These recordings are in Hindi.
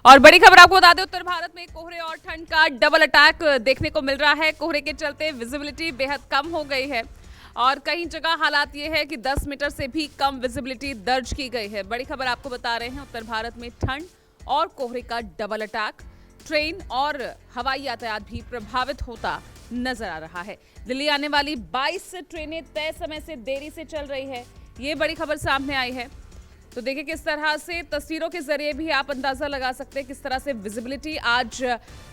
और बड़ी खबर आपको बता दें, उत्तर भारत में कोहरे और ठंड का डबल अटैक देखने को मिल रहा है। कोहरे के चलते विजिबिलिटी बेहद कम हो गई है और कई जगह हालात ये है कि 10 मीटर से भी कम विजिबिलिटी दर्ज की गई है। बड़ी खबर आपको बता रहे हैं, उत्तर भारत में ठंड और कोहरे का डबल अटैक, ट्रेन और हवाई यातायात भी प्रभावित होता नजर आ रहा है। दिल्ली आने वाली 22 ट्रेनें तय समय से देरी से चल रही है, ये बड़ी खबर सामने आई है। तो देखिए किस तरह से तस्वीरों के जरिए भी आप अंदाजा लगा सकते हैं किस तरह से विजिबिलिटी आज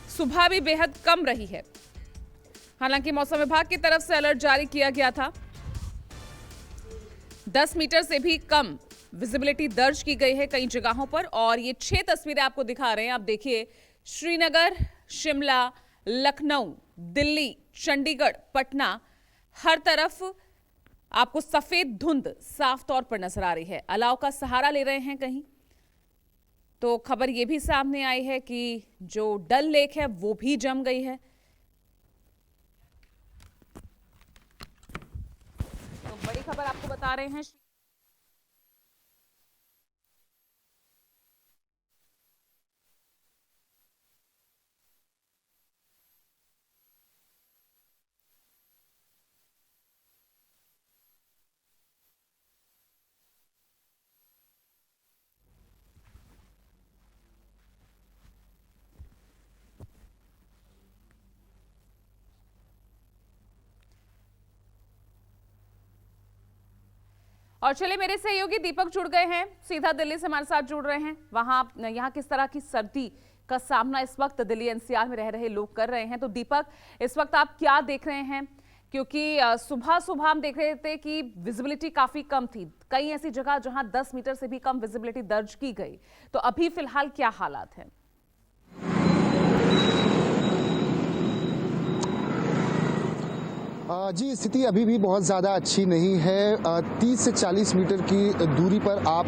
सुबह भी बेहद कम रही है। हालांकि मौसम विभाग की तरफ से अलर्ट जारी किया गया था। 10 मीटर से भी कम विजिबिलिटी दर्ज की गई है कई जगहों पर और ये 6 तस्वीरें आपको दिखा रहे हैं। आप देखिए, श्रीनगर, शिमला, लखनऊ, दिल्ली, चंडीगढ़, पटना, हर तरफ आपको सफेद धुंध साफ तौर पर नजर आ रही है। अलाव का सहारा ले रहे हैं कहीं तो खबर यह भी सामने आई है कि जो डल लेक है वो भी जम गई है। तो बड़ी खबर आपको बता रहे हैं। और चलिए, मेरे सहयोगी दीपक जुड़ गए हैं, सीधा दिल्ली से हमारे साथ जुड़ रहे हैं। यहाँ किस तरह की सर्दी का सामना इस वक्त दिल्ली एनसीआर में रह रहे लोग कर रहे हैं। तो दीपक, इस वक्त आप क्या देख रहे हैं? क्योंकि सुबह सुबह हम देख रहे थे कि विजिबिलिटी काफी कम थी, कई ऐसी जगह जहां 10 मीटर से भी कम विजिबिलिटी दर्ज की गई। तो अभी फिलहाल क्या हालात हैं? जी, स्थिति अभी भी बहुत ज़्यादा अच्छी नहीं है। 30 से 40 मीटर की दूरी पर आप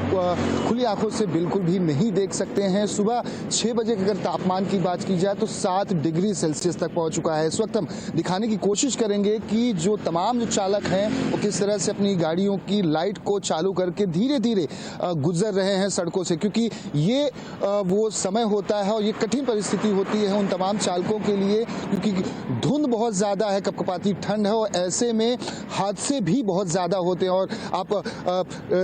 खुली आंखों से बिल्कुल भी नहीं देख सकते हैं। सुबह 6 बजे के अगर तापमान की बात की जाए तो 7 डिग्री सेल्सियस तक पहुंच चुका है। इस वक्त हम दिखाने की कोशिश करेंगे कि जो तमाम जो चालक हैं वो किस तरह से अपनी गाड़ियों की लाइट को चालू करके धीरे धीरे गुजर रहे हैं सड़कों से, क्योंकि ये वो समय होता है और ये कठिन परिस्थिति होती है उन तमाम चालकों के लिए, क्योंकि धुंध बहुत ज़्यादा है, कपकपाती ठंड है और ऐसे में हादसे भी बहुत ज्यादा होते हैं। और आप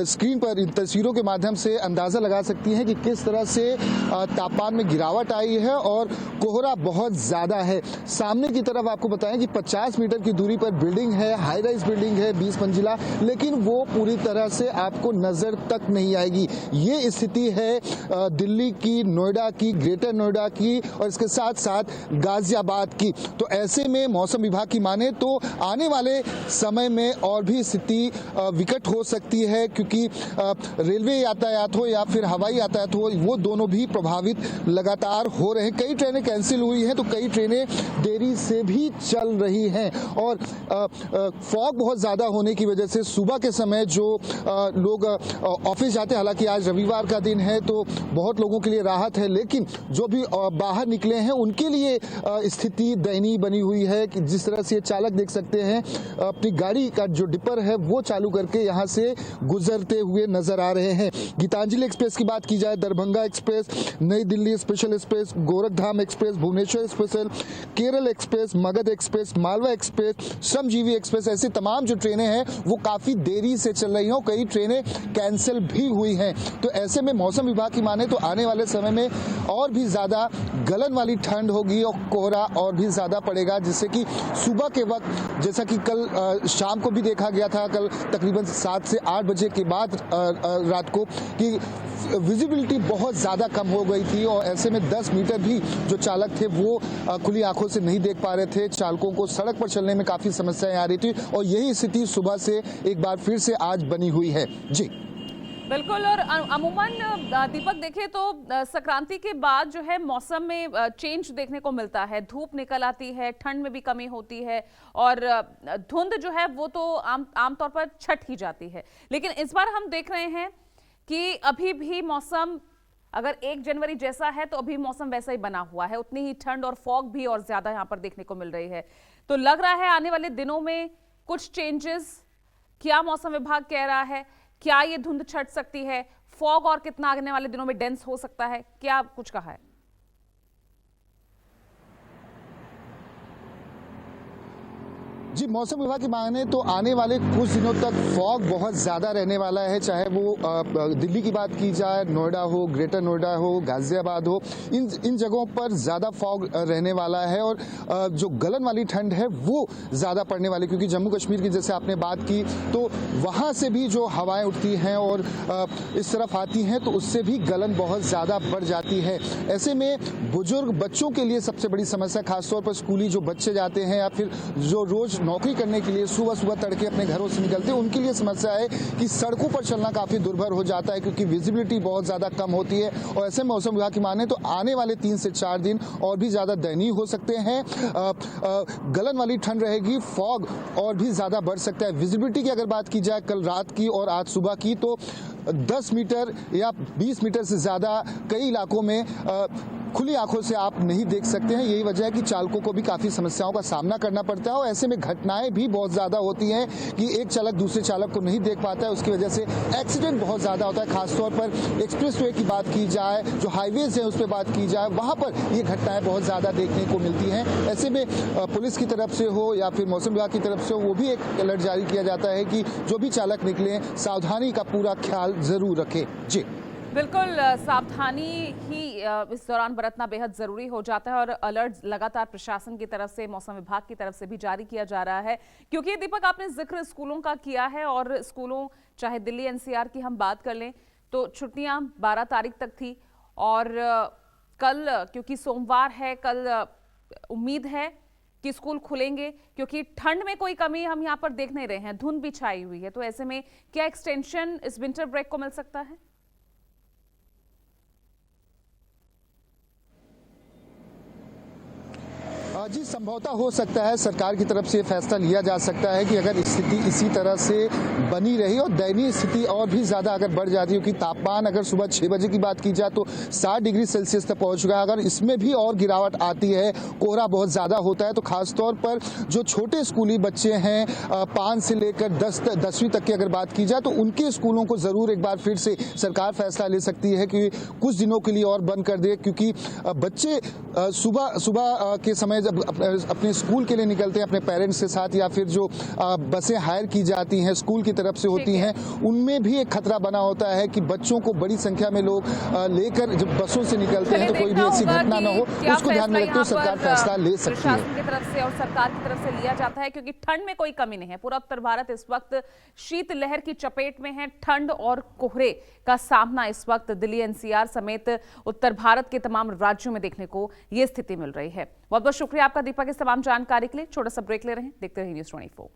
स्क्रीन पर इन तस्वीरों के माध्यम से अंदाजा लगा सकती हैं कि किस तरह से तापमान में गिरावट आई है और कोहरा बहुत ज्यादा है। सामने की तरफ आपको बताएं कि 50 मीटर की दूरी पर बिल्डिंग है, हाई राइज बिल्डिंग है 20 मंजिला, लेकिन वो पूरी तरह से आपको नजर तक नहीं आएगी। ये स्थिति है दिल्ली की, नोएडा की, ग्रेटर नोएडा की और इसके साथ साथ गाजियाबाद की। तो ऐसे में मौसम विभाग की माने तो आने वाले समय में और भी स्थिति विकट हो सकती है, क्योंकि रेलवे यातायात हो या फिर हवाई यातायात हो, वो दोनों भी प्रभावित लगातार हो रहे हैं। कई ट्रेनें कैंसिल हुई हैं तो कई ट्रेनें देरी से भी चल रही हैं और फॉग बहुत ज्यादा होने की वजह से सुबह के समय जो लोग ऑफिस जाते हैं, हालांकि आज रविवार का दिन है तो बहुत लोगों के लिए राहत है, लेकिन जो भी बाहर निकले हैं उनके लिए स्थिति दयनीय बनी हुई है कि जिस तरह से चालक देख सकते हैं अपनी गाड़ी का जो डिपर है वो चालू करके यहां से गुजरते हुए नजर आ रहे हैं। गीतांजलि एक्सप्रेस की बात की जाए, Darbhanga express, Nai Delhi special express, Gorakhdham express, Bhubaneswar special, Kerala express, Magadh express, Malwa express, Shramjeevi express, ऐसे तमाम जो ट्रेनें हैं वो काफी देरी से चल रही हैं और कई ट्रेनें कैंसिल भी हुई हैं। तो ऐसे में मौसम विभाग की माने तो आने वाले समय में और भी ज्यादा गलन वाली ठंड होगी और कोहरा और भी ज्यादा पड़ेगा, जिससे कि सुबह के वक्त, जैसा कि कल शाम को भी देखा गया था, कल तकरीबन 7 से 8 बजे के बाद रात को, कि विजिबिलिटी बहुत ज़्यादा कम हो गई थी और ऐसे में 10 मीटर भी जो चालक थे वो खुली आंखों से नहीं देख पा रहे थे। चालकों को सड़क पर चलने में काफ़ी समस्याएं आ रही थी और यही स्थिति सुबह से एक बार फिर से आज बनी हुई है। जी बिल्कुल। और अमूमन दीपक देखें तो संक्रांति के बाद जो है मौसम में चेंज देखने को मिलता है, धूप निकल आती है, ठंड में भी कमी होती है और धुंध जो है वो तो आमतौर पर छट ही जाती है। लेकिन इस बार हम देख रहे हैं कि अभी भी मौसम, अगर 1 जनवरी जैसा है तो अभी मौसम वैसा ही बना हुआ है, उतनी ही ठंड और फॉग भी और ज्यादा यहाँ पर देखने को मिल रही है। तो लग रहा है आने वाले दिनों में कुछ चेंजेस, क्या मौसम विभाग कह रहा है? क्या ये धुंध छट सकती है? फॉग और कितना आने वाले दिनों में डेंस हो सकता है? क्या कुछ कहा है? जी, मौसम विभाग की माने तो आने वाले कुछ दिनों तक फॉग बहुत ज़्यादा रहने वाला है, चाहे वो दिल्ली की बात की जाए, नोएडा हो, ग्रेटर नोएडा हो, गाजियाबाद हो, इन जगहों पर ज़्यादा फॉग रहने वाला है। और जो गलन वाली ठंड है वो ज़्यादा पड़ने वाली, क्योंकि जम्मू कश्मीर की जैसे आपने बात की तो वहाँ से भी जो हवाएं उठती हैं और इस तरफ आती हैं तो उससे भी गलन बहुत ज़्यादा बढ़ जाती है। ऐसे में बुजुर्ग बच्चों के लिए सबसे बड़ी समस्या, खासतौर पर स्कूली जो बच्चे जाते हैं या फिर जो रोज नौकरी करने के लिए सुबह सुबह तड़के अपने घरों से निकलते हैं, उनके लिए समस्या है कि सड़कों पर चलना काफी दुर्भर हो जाता है, क्योंकि विजिबिलिटी बहुत ज्यादा कम होती है। और ऐसे मौसम विभाग की माने तो आने वाले 3 से 4 दिन और भी ज्यादा दयनीय हो सकते हैं। गलन वाली ठंड रहेगी, फॉग और भी ज्यादा बढ़ सकता है। विजिबिलिटी की अगर बात की जाए कल रात की और आज सुबह की, तो 10 मीटर या 20 मीटर से ज्यादा कई इलाकों में खुली आंखों से आप नहीं देख सकते हैं। यही वजह है कि चालकों को भी काफी समस्याओं का सामना करना पड़ता है और ऐसे में घटनाएं भी बहुत ज्यादा होती हैं कि एक चालक दूसरे चालक को नहीं देख पाता है, उसकी वजह से एक्सीडेंट बहुत ज्यादा होता है। खासतौर पर एक्सप्रेसवे की बात की जाए, जो हाईवेज है उस पर बात की जाए, वहां पर ये घटनाएं बहुत ज्यादा देखने को मिलती हैं। ऐसे में पुलिस की तरफ से हो या फिर मौसम विभाग की तरफ से हो, वो भी एक अलर्ट जारी किया जाता है कि जो भी चालक निकले सावधानी का पूरा ख्याल जरूर रखें। जी बिल्कुल, सावधानी ही इस दौरान बरतना बेहद जरूरी हो जाता है और अलर्ट लगातार प्रशासन की तरफ से, मौसम विभाग की तरफ से भी जारी किया जा रहा है। क्योंकि दीपक, आपने जिक्र स्कूलों का किया है और स्कूलों, चाहे दिल्ली एनसीआर की हम बात कर लें तो छुट्टियां 12 तारीख तक थी और कल क्योंकि सोमवार है, कल उम्मीद है कि स्कूल खुलेंगे, क्योंकि ठंड में कोई कमी हम यहाँ पर देख नहीं रहे हैं, धुंध भी छाई हुई है। तो ऐसे में क्या एक्सटेंशन इस विंटर ब्रेक को मिल सकता है? जी, संभवतः हो सकता है। सरकार की तरफ से फैसला लिया जा सकता है कि अगर स्थिति इसी तरह से बनी रही और दयनीय स्थिति और भी ज्यादा अगर बढ़ जाती है, क्योंकि तापमान अगर सुबह 6 बजे की बात की जाए तो 60 डिग्री सेल्सियस तक पहुंच चुका है। अगर इसमें भी और गिरावट आती है, कोहरा बहुत ज्यादा होता है, तो खासतौर पर जो छोटे स्कूली बच्चे हैं 5 से लेकर 10वीं तक की अगर बात की जाए तो उनके स्कूलों को जरूर एक बार फिर से सरकार फैसला ले सकती है कि कुछ दिनों के लिए और बंद कर दे, क्योंकि बच्चे सुबह के समय जब अपने स्कूल के लिए निकलते हैं अपने पेरेंट्स के साथ, या फिर जो बसें हायर की जाती हैं स्कूल की तरफ से होती हैं, उनमें भी एक खतरा बना होता है कि बच्चों को बड़ी संख्या में लोग लेकर जब बसों से निकलते हैं तो कोई भी ऐसी घटना ना हो, उसको ध्यान में रखते हुए सरकार फैसला ले सकती है। प्रशासन की तरफ से और सरकार की तरफ से लिया जाता है, क्योंकि ठंड में कोई कमी नहीं है। पूरा उत्तर भारत इस वक्त शीत लहर की चपेट में है। ठंड और कोहरे का सामना इस वक्त दिल्ली एनसीआर समेत उत्तर भारत के तमाम राज्यों में देखने को ये स्थिति मिल रही है। बहुत बहुत शुक्रिया आपका दीपक, इस तमाम जानकारी के लिए। छोटा सा ब्रेक ले रहे हैं, देखते रहिए न्यूज़ 24।